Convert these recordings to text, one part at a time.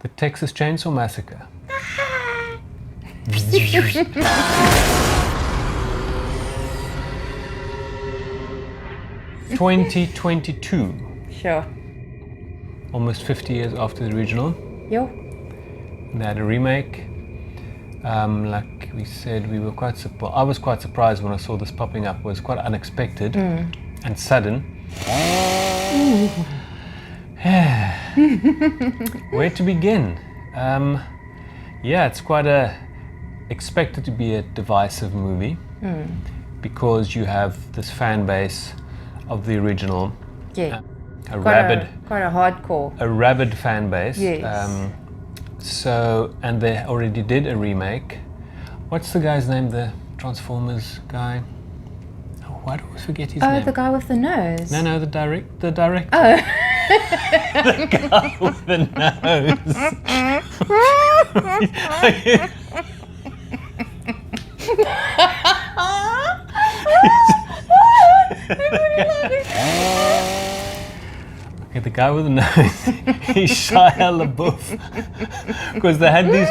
The Texas Chainsaw Massacre. 2022. Sure. Almost 50 years after the original. Yo. They had a remake. Like we said, I was quite surprised when I saw this popping up. It was quite unexpected and sudden. Where to begin? It's quite expected to be a divisive movie because you have this fan base of the original. Yeah. Quite a hardcore. A rabid fan base. Yes. And they already did a remake. What's the guy's name? The Transformers guy? Oh, why do I always forget his name? Oh, the guy with the nose. No, the director. Oh. The guy with the Okay, the guy with the nose. He's Shia LaBeouf. Because they had these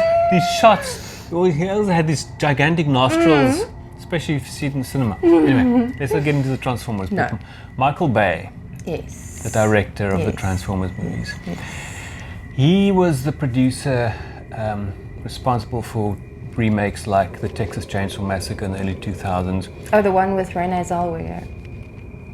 shots. He also had these gigantic nostrils, especially if you see it in the cinema. Anyway, let's not get into the Transformers. No. But Michael Bay, Yes. the director of the Transformers movies, he was the producer responsible for remakes like the Texas Chainsaw Massacre in the early 2000s. Oh, the one with Renee Zellweger.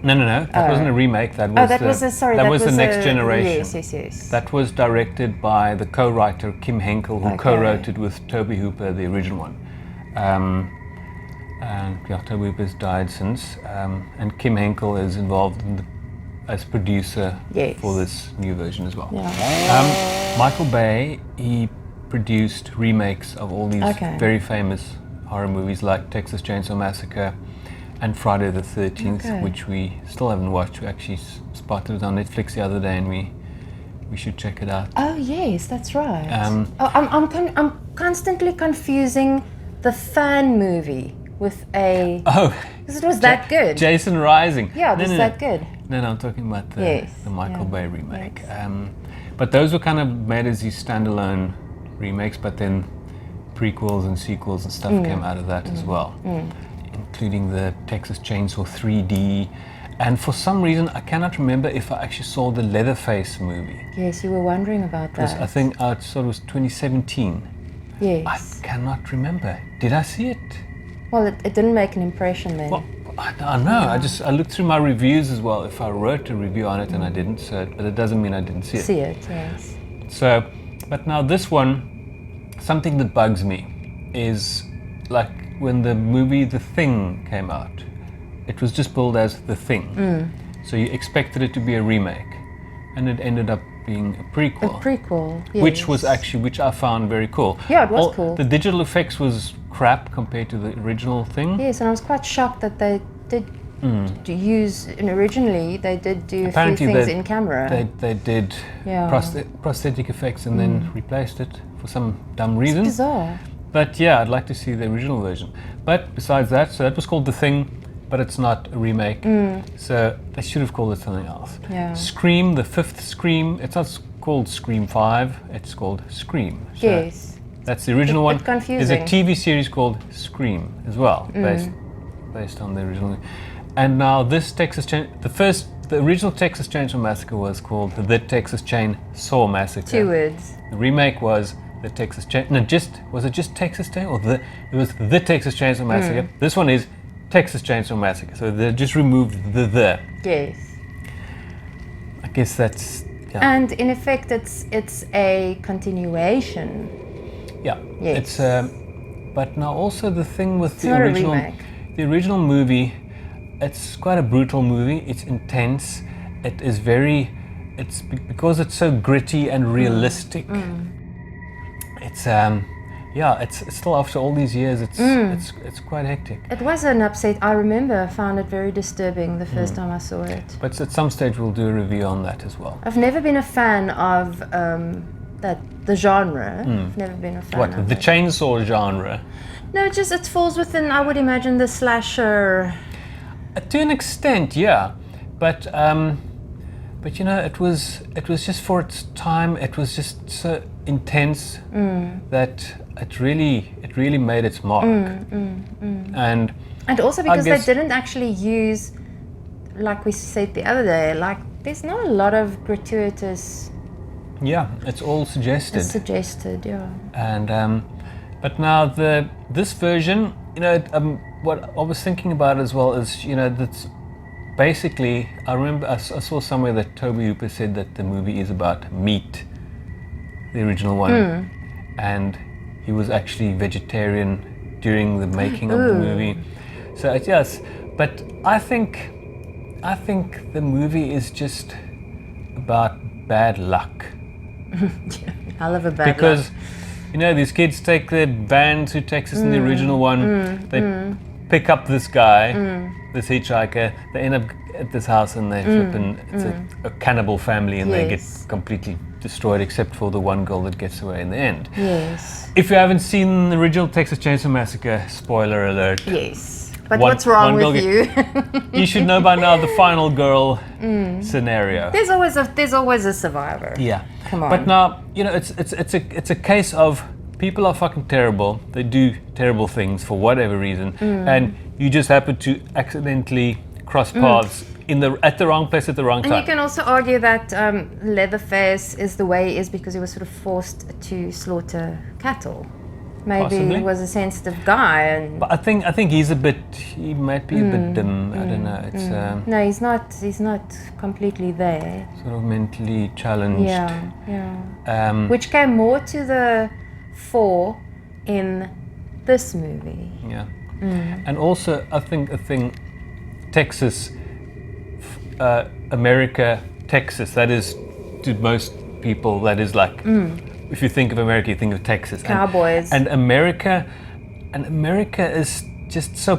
No. That wasn't a remake. That was the Next Generation. Yes. That was directed by the co-writer Kim Henkel, who co-wrote it with Tobe Hooper, the original one. And Tobe Hooper's died since, and Kim Henkel is involved as producer for this new version as well. Yeah. Michael Bay, he produced remakes of all these very famous horror movies like Texas Chainsaw Massacre and Friday the 13th, which we still haven't watched. We actually spotted it on Netflix the other day, and we should check it out. Oh yes, that's right. I'm constantly confusing the fan movie with a. Oh, because it was that good. Jason Rising. Yeah, it was that good. No, I'm talking about the Michael Bay remake. Yes. But those were kind of made as these standalone remakes, but then prequels and sequels and stuff came out of that as well. Including the Texas Chainsaw 3D, and for some reason I cannot remember if I actually saw the Leatherface movie. Yes, you were wondering about that. I think I saw it was 2017. Yes. I cannot remember. Did I see it? Well, it didn't make an impression then. Well, I don't know. I looked through my reviews as well. If I wrote a review on it and I didn't, but it doesn't mean I didn't see it. Yes. So, but now this one, something that bugs me is like when the movie The Thing came out, it was just billed as The Thing. So you expected it to be a remake, and it ended up being a prequel. A prequel, yes. Which I found very cool. Yeah, it was cool. The digital effects was crap compared to the original thing. Yes, and I was quite shocked that they did use, and originally they did do Apparently a few things in camera. They did prosthetic effects and then replaced it for some dumb reason. It's bizarre. But yeah, I'd like to see the original version. But besides that, so that was called The Thing, but it's not a remake. So they should have called it something else. Yeah. Scream, the fifth Scream, it's not called Scream 5, it's called Scream. So Yes. that's the original one. Bit confusing. There's a TV series called Scream as well, based on the original. And now this the original Texas Chainsaw Massacre was called The Texas Chainsaw Massacre. 2 words. The remake was the Texas was it just Texas Chainsaw? Or it was the Texas Chainsaw Massacre. This one is Texas Chainsaw Massacre. So they just removed the. Yes. I guess that's And in effect, it's a continuation. Yeah. Yes. It's but now also the thing with It's not a remake. The original movie, it's quite a brutal movie. It's intense. It is because it's so gritty and realistic. It's it's still after all these years. It's quite hectic. It was an upset. I remember I found it very disturbing the first time I saw it. But at some stage we'll do a review on that as well. I've never been a fan of the genre. I've never been a fan of The it. chainsaw genre? No, it falls within, I would imagine, the slasher. To an extent, yeah. But you know, it was just for its time. It was just so intense that it really made its mark. And also because guess- they didn't actually use, like we said the other day, like there's not a lot of gratuitous yeah, it's all suggested. suggested, yeah. And but now this version, you know, what I was thinking about as well is, you know, that's basically, I remember I saw somewhere that Toby Hooper said that the movie is about meat, the original one, and he was actually vegetarian during the making of the movie. So yes, but I think the movie is just about bad luck. I love a bad Because luck. you know, these kids take their van to Texas in the original one. They pick up this guy, this hitchhiker. They end up at this house and they flip, and it's a cannibal family, and they get Yes. completely destroyed, except for the one girl that gets away in the end. Yes. If you haven't seen the original Texas Chainsaw Massacre, spoiler alert, Yes. But One- what's wrong one girl with you? you should know by now the final girl scenario. There's always a survivor. Yeah. Come on. But now, you know, it's a case of people are fucking terrible. They do terrible things for whatever reason, and you just happen to accidentally cross paths at the wrong place at the wrong And time. you can also argue that Leatherface is the way he is because he was sort of forced to slaughter cattle. Maybe Possibly. he was a sensitive guy, and But I think he might be a bit dim. I don't know. It's no, he's not completely there. sort of mentally challenged. Yeah. Which came more to the fore in this movie. Yeah. And also, I think Texas, America, Texas, that is, to most people, that is like, if you think of America, you think of Texas. Cowboys. And America is just so,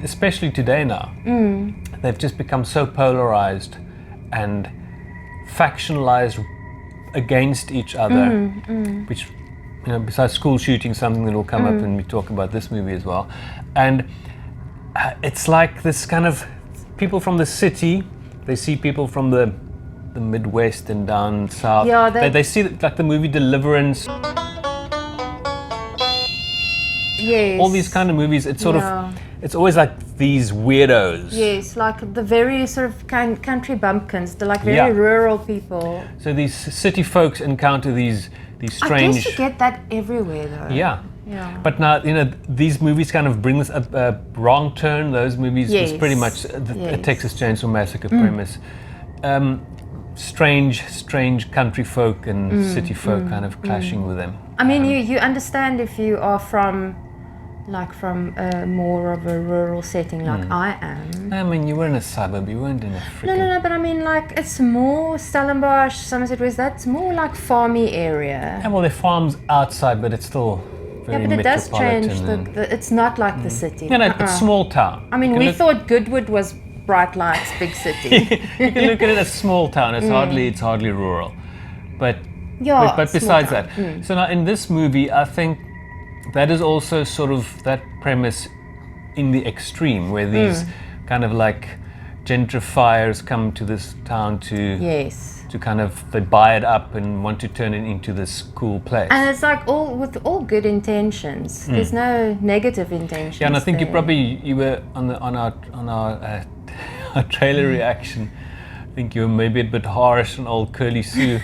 especially today now, they've just become so polarized and factionalized against each other, which, you know, besides school shootings, something that will come up when we talk about this movie as well. And it's like this kind of people from the city, they see people from the Midwest and down south. Yeah, they see like the movie Deliverance, Yes. all these kind of movies. It's sort Yeah. of, it's always like these weirdos. Yes, like the very sort of country bumpkins, the like very Yeah. rural people. So these city folks encounter these I strange. guess you get that everywhere though. Yeah. Yeah. But now, you know, these movies kind of bring this a wrong turn. Those movies was pretty Yes. much a Yes. Texas Chainsaw Massacre premise. Strange country folk and city folk kind of clashing with them. I mean, you understand if you are from more of a rural setting like I am. I mean, you were in a suburb, you weren't in a freaking... No, but I mean, like, it's more Stellenbosch, Somerset West, that's more like farmy area. Yeah, well, there are farms outside, but it's still very Yeah, but it does change. metropolitan and- It's not like the city. No, it's small town. I mean, You can we look- thought Goodwood was bright lights, big city. you can look at it as small town. It's hardly rural, but Yeah, but small besides town. that, so now in this movie, I think that is also sort of that premise in the extreme, where these kind of like gentrifiers come to this town to Yes. to kind of, they buy it up and want to turn it into this cool place. And it's like with all good intentions. There's no negative intentions. Yeah, and I think there. you were on our our trailer reaction. I think you were maybe a bit harsh on old Curly Sue.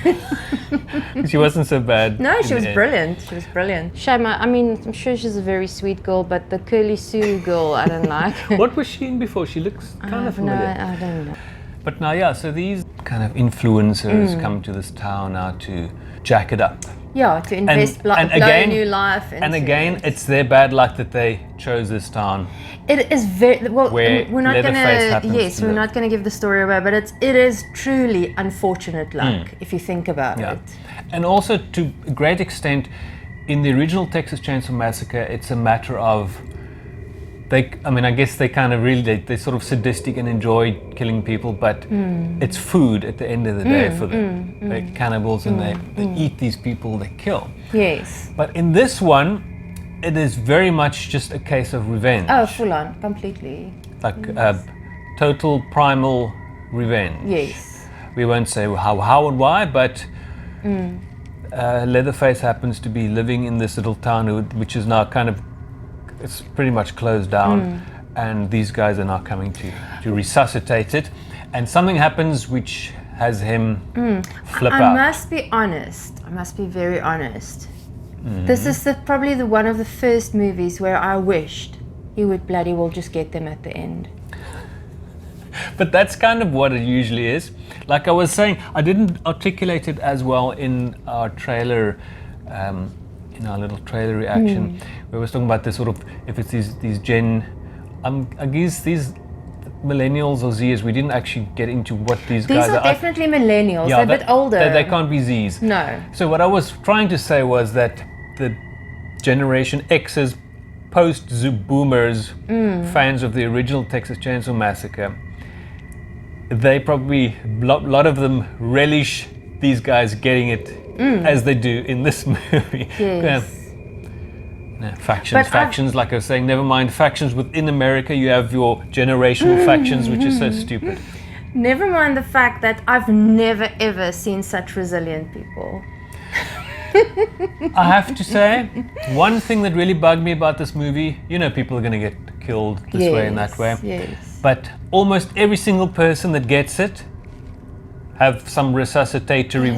She wasn't so bad. No, in she the was end. brilliant. She was brilliant. Shame. I mean, I'm sure she's a very sweet girl, but the Curly Sue girl, I don't like. What was she in before? She looks kind of No, familiar. I don't know. But now, yeah, so these kind of influencers come to this town now to jack it up. Yeah, to invest blow new life into And again, it. it's their bad luck that they chose this town. It is very well. Where We're not Leatherface gonna. happens Yes, to we're live. not gonna give the story away, but it is truly unfortunate luck if you think about Yeah. it. And also, to a great extent, in the original Texas Chainsaw Massacre, it's a matter of I guess they kind of really, they're sort of sadistic and enjoy killing people, but it's food at the end of the day for them. They're cannibals and they eat these people they kill. Yes. But in this one, it is very much just a case of revenge. Oh, full on, completely. Like total primal revenge. Yes. We won't say how and why, but Leatherface happens to be living in this little town which is now kind of, it's pretty much closed down, and these guys are now coming to resuscitate it, and something happens which has him flip out. I must be honest. I must be very honest. This is probably one of the first movies where I wished he would bloody well just get them at the end. But that's kind of what it usually is. Like I was saying, I didn't articulate it as well in our trailer, in our little trailer reaction, where we was talking about this sort of, if it's these I guess these millennials or Zers, we didn't actually get into what these guys are. These are definitely millennials. They're a bit older. They can't be Zs. No. So what I was trying to say was that the Generation X's post-boomers, fans of the original Texas Chainsaw Massacre, they probably, a lot of them relish these guys getting it as they do in this movie. Yes. Factions, like I was saying, never mind factions within America, you have your generational factions, which is so stupid. Never mind the fact that I've never ever seen such resilient people. I have to say, one thing that really bugged me about this movie, people are going to get killed this way and that way. Yes. But almost every single person that gets it have some resuscitatory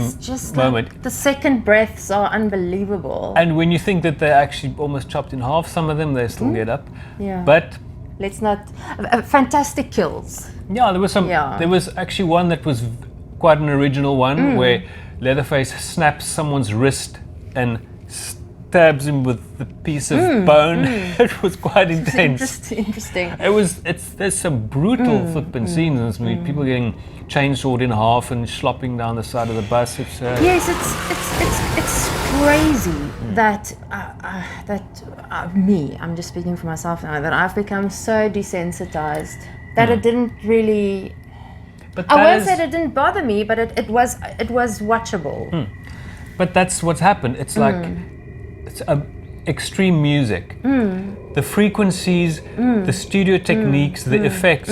moment. Like the second breaths are unbelievable. And when you think that they're actually almost chopped in half, some of them, they still get up. Yeah. But let's not... fantastic kills. Yeah, there was some. Yeah. There was actually one that was quite an original one where Leatherface snaps someone's wrist and stabs him with the piece of bone. It was quite intense. Interesting. There's some brutal flipping scenes in this movie. People getting chainsawed in half and slopping down the side of the bus. Yes, it's crazy that me. I'm just speaking for myself now. That I've become so desensitized that it didn't really. But I won't say that it didn't bother me, but it was watchable. But that's what's happened. It's like it's extreme music. The frequencies, the studio techniques, the effects.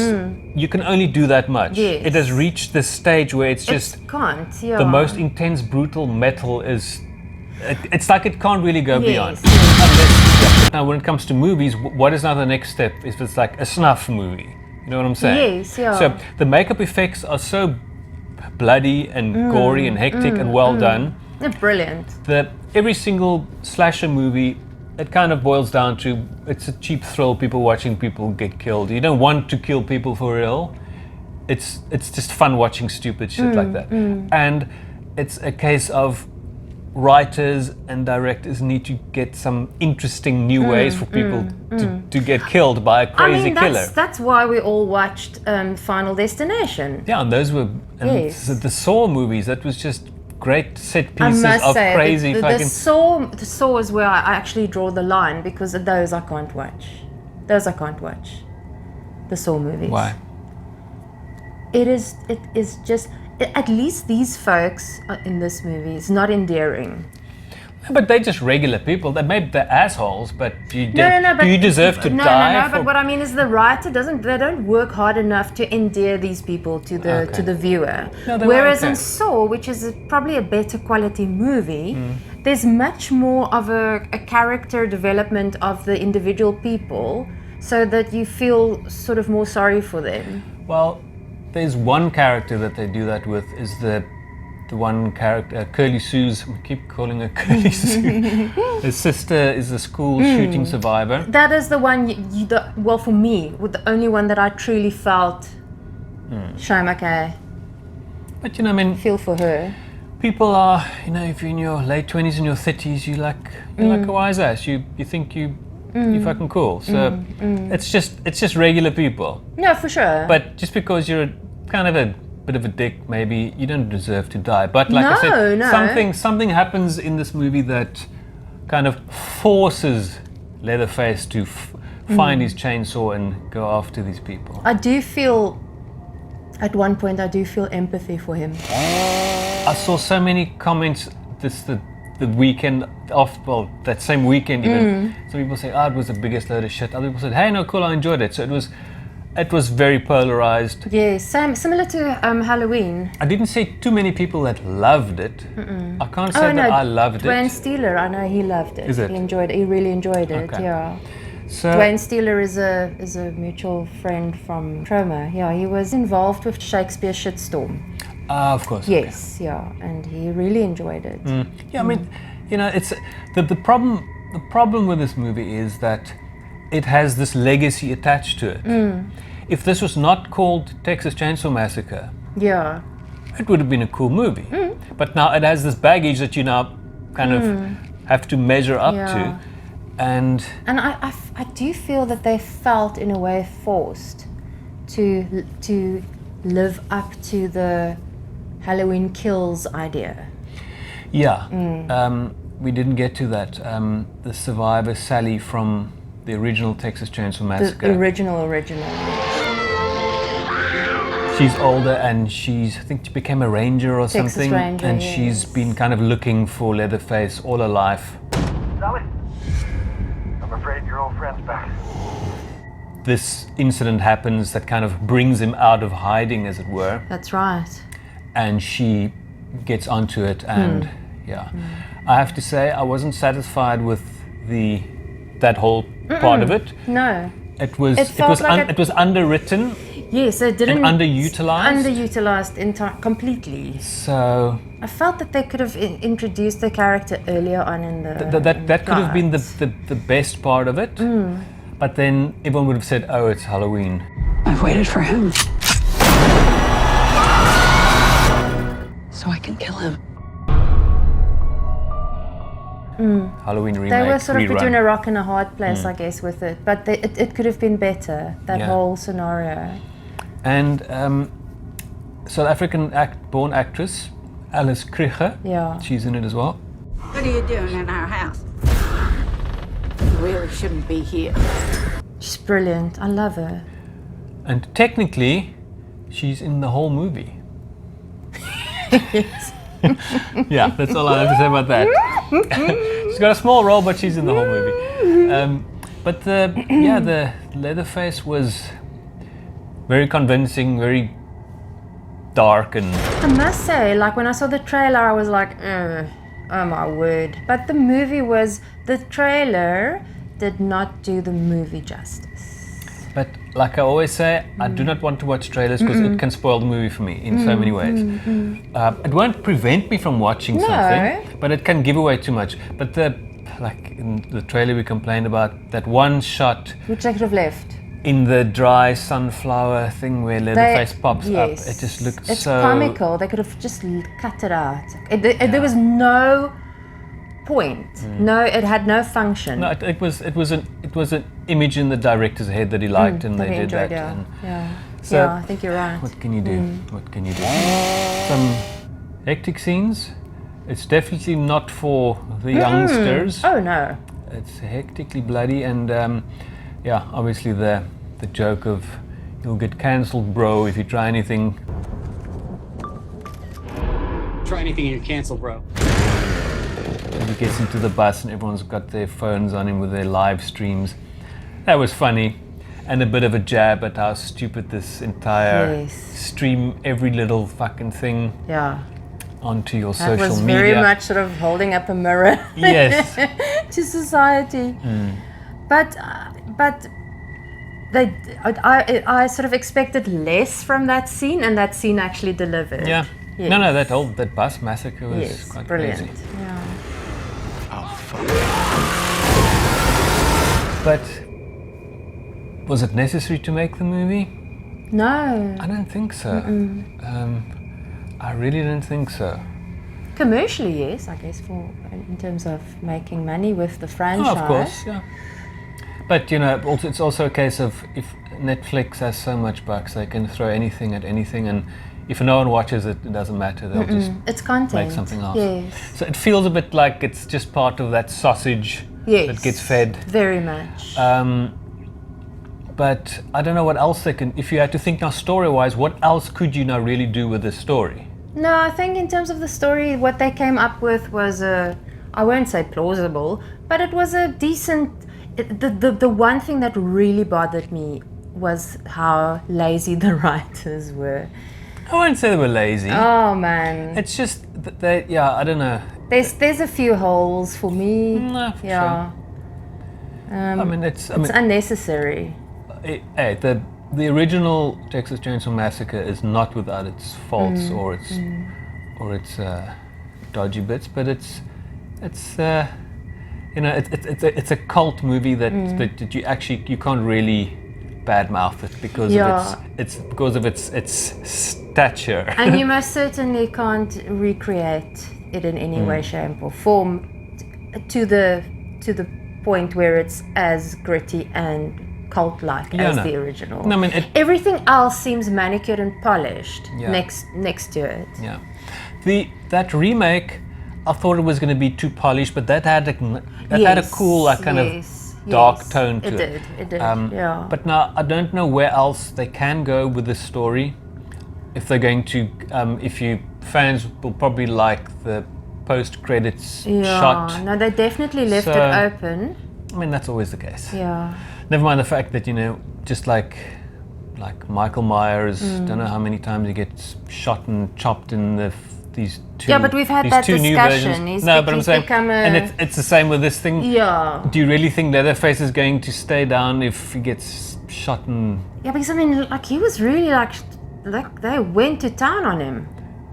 You can only do that much. Yes. It has reached this stage where it's just the most intense, brutal metal is. It's like it can't really go beyond. Now, when it comes to movies, what is now the next step? If it's like a snuff movie. You know what I'm saying? Yes, yeah. So the makeup effects are so bloody and gory and hectic and well done. They're brilliant. Every single slasher movie, it kind of boils down to, it's a cheap thrill, people watching people get killed. You don't want to kill people for real. It's just fun watching stupid shit like that. And it's a case of writers and directors need to get some interesting new ways for people to get killed by a crazy killer. That's why we all watched Final Destination. Yeah, and those were the Saw movies. That was just great set pieces of crazy fucking. The Saw is where I actually draw the line, because those I can't watch. The Saw movies. Why? It is just. At least these folks in this movie is not endearing. But they're just regular people. They're assholes, but do you deserve to die? No, but what I mean is the writer they don't work hard enough to endear these people to the viewer. Whereas in Saw, which is probably a better quality movie, there's much more of a character development of the individual people, so that you feel sort of more sorry for them. Well, there's one character that they do that with, is the one character, Curly Sue's, we keep calling her Curly Sue. His sister is a school shooting survivor. That is the one, well, for me, the only one that I truly felt, shame, okay. But I mean, feel for her. People are, if you're in your late 20s and your 30s, you're like a wise ass. You think you're fucking cool. So it's just regular people. No, for sure. But just because you're kind of a bit of a dick, maybe you don't deserve to die. But like I said, something happens in this movie that kind of forces Leatherface to find his chainsaw and go after these people. I do feel, at one point, empathy for him. I saw so many comments the weekend that same weekend even. Some people say, it was the biggest load of shit. Other people said, hey, no, cool, I enjoyed it. So it was it was very polarized. Yes, similar to Halloween. I didn't see too many people that loved it. I can't say that I loved Dwayne it. Steeler, I know he loved it. Is it? He enjoyed it. He really enjoyed it. Okay. Yeah. So, Dwayne Steeler is a mutual friend from Troma. Yeah, he was involved with Shakespeare Shitstorm. of course. Yes, yeah, and he really enjoyed it. Yeah, I mean, you know, it's the problem. The problem with this movie is that it has this legacy attached to it. If this was not called Texas Chainsaw Massacre, Yeah. it would have been a cool movie. But now it has this baggage that you now kind of have to measure up to. And I do feel that they felt in a way forced to live up to the Halloween Kills idea. yeah, we didn't get to that. The survivor, Sally, from the original Texas Chainsaw Massacre. The original. She's older and I think she became a ranger or Texas something. Ranger, and yes. she's been kind of looking for Leatherface all her life. Sally, I'm afraid your old friend's back. This incident happens that kind of brings him out of hiding, as it were. That's right. And she gets onto it, and I have to say I wasn't satisfied with that whole part of it. No. It was felt it was underwritten Yes, it didn't. and underutilized. Underutilized completely. So I felt that they could have introduced the character earlier on in the. that could have been plots. the best part of it. But then everyone would have said, "Oh, it's Halloween." I've waited for him. So I can kill him. Halloween remake. They were sort of rerun. between a rock and a hard place, I guess, with it. But it could have been better, that Yeah. whole scenario. And South African born actress Alice Krige. Yeah. She's in it as well. What are you doing in our house? You really shouldn't be here. She's brilliant. I love her. And technically, she's in the whole movie. Yeah, that's all I have to say about that. She's got a small role, but she's in the whole movie. But the Leatherface was very convincing, very dark, and I must say, like when I saw the trailer, I was like, oh my word. But the trailer did not do the movie justice. But like I always say, I do not want to watch trailers because it can spoil the movie for me in so many ways. It won't prevent me from watching something, but it can give away too much. But like in the trailer we complained about, that one shot Which I could have left. in the dry sunflower thing where Leatherface pops up, it just looked it's so comical. They could have just cut it out. There was no point. No, it had no function. No, it was an image in the director's head that he liked, and that they he did enjoyed, that. yeah. So Yeah, I think you're right. what can you do? What can you do? Some hectic scenes. It's definitely not for the youngsters. Oh no. It's hectically bloody, and obviously the joke of you'll get cancelled, bro, if you try anything. Try anything and you're canceled, bro. And he gets into the bus and everyone's got their phones on him with their live streams. That was funny. And a bit of a jab at how stupid this entire stream every little fucking thing onto your social media. That was very much sort of holding up a mirror Yes. to society. But I sort of expected less from that scene, and that scene actually delivered. Yeah. Yes. No, that bus massacre was quite brilliant. crazy. Yeah. But was it necessary to make the movie? No. I don't think so. I really don't think so. Commercially, yes, I guess, in terms of making money with the franchise. Oh, of course, yeah. But also it's also a case of if Netflix has so much bucks, they can throw anything at anything, and if no one watches it, it doesn't matter. They'll just It's content. make something else. Yes. So it feels a bit like it's just part of that sausage that gets fed. Very much. But I don't know what else they can. If you had to think now story-wise, what else could you now really do with this story? No, I think in terms of the story, what they came up with was I won't say plausible, but it was a decent. The one thing that really bothered me was how lazy the writers were. I won't say they were lazy. Oh man, It's just that they, yeah, I don't know. there's a few holes for me. No, for Yeah, I mean, it's unnecessary. the original Texas Chainsaw Massacre is not without its faults or its dodgy bits, but it's you know, it's a cult movie that you can't really badmouth it because of its stature. And you most certainly can't recreate it in any way, shape, or form to the point where it's as gritty and cult-like as the original. No, I mean, everything else seems manicured and polished next to it. Yeah, that remake, I thought it was going to be too polished, but that had a cool kind of dark tone to it. It did. Yeah. But now I don't know where else they can go with this story. If they're going to, fans will probably like the post-credits shot. No, they definitely left it open. I mean, that's always the case. Yeah. Never mind the fact that, just like Michael Myers, don't know how many times he gets shot and chopped in these two. Yeah, but we've had that two new discussion. versions. But I'm saying, and it's the same with this thing. Yeah. Do you really think Leatherface is going to stay down if he gets shot and? Yeah, because I mean, he was really like they went to town on him.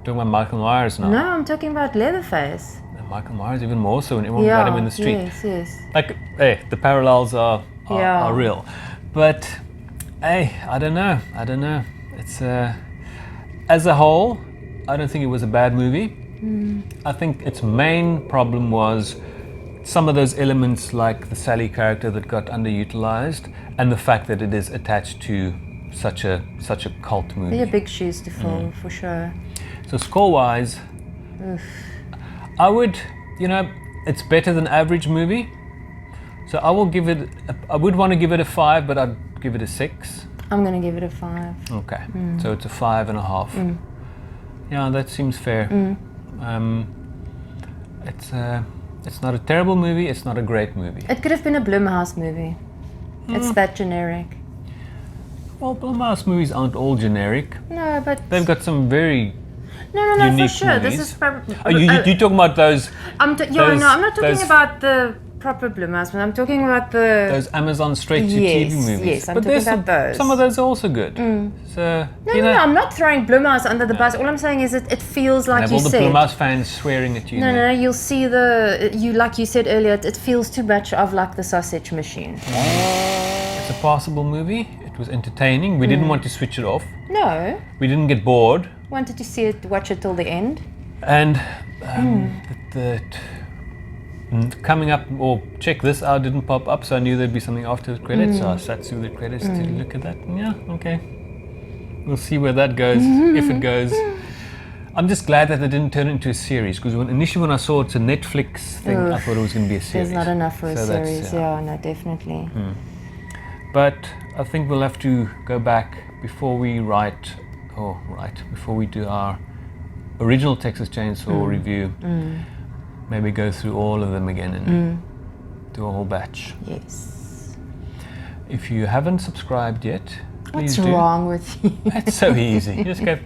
Talking about Michael Myers now. No, I'm talking about Leatherface. And Michael Myers even more so when everyone got him in the street. Yes. Like, hey, the parallels are real, but hey, I don't know. It's as a whole, I don't think it was a bad movie. I think its main problem was some of those elements, like the Sally character, that got underutilized, and the fact that it is attached to such a cult movie. They're big shoes to fill, for sure. So score-wise, I would, it's better than average movie. So I will give it. I would want to give it a 5, but I'd give it a 6. I'm gonna give it a 5. Okay, so it's a 5.5. Yeah, that seems fair. It's not a terrible movie. It's not a great movie. It could have been a Blumhouse movie. It's that generic. Well, Blumhouse movies aren't all generic. No, but They've got some very no, for unique sure. movies. This is probably. You talking about those? I'm not talking about the proper Blumhouse, but I'm talking about those Amazon straight-to-TV movies. Yes, I'm talking about those. Some of those are also good. So no, I'm not throwing Blumhouse under the bus. All I'm saying is it feels like and you have all said. the Blumhouse fans swearing at you. No, you'll see like you said earlier, it feels too much of like the sausage machine. It's a passable movie. It was entertaining. We didn't want to switch it off. No. We didn't get bored. Wanted to watch it till the end. And coming up, or check this out, didn't pop up, so I knew there'd be something after the credits, so I sat through the credits to look at that. Yeah, okay. We'll see where that goes, if it goes. I'm just glad that they didn't turn it into a series, because initially when I saw it's a Netflix thing, I thought it was going to be a series. There's not enough for a series, no, definitely. But I think we'll have to go back before we before we do our original Texas Chainsaw review. Maybe go through all of them again and do a whole batch. Yes. If you haven't subscribed yet, please do. What's wrong with you? It's so easy. Just go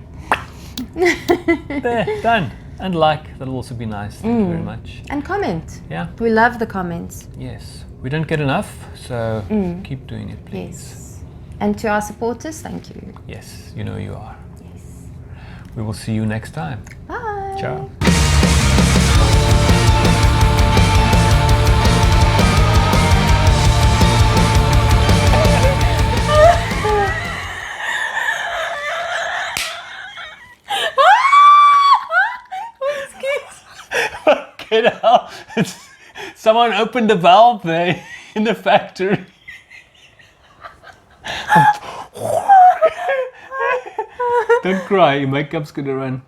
there, done. And that'll also be nice. Thank you very much. And comment. Yeah. We love the comments. Yes. We don't get enough, so keep doing it, please. Yes. And to our supporters, thank you. Yes, you know you are. Yes. We will see you next time. Bye. Ciao. Get out. Someone opened the valve there in the factory. Don't cry, your makeup's gonna run.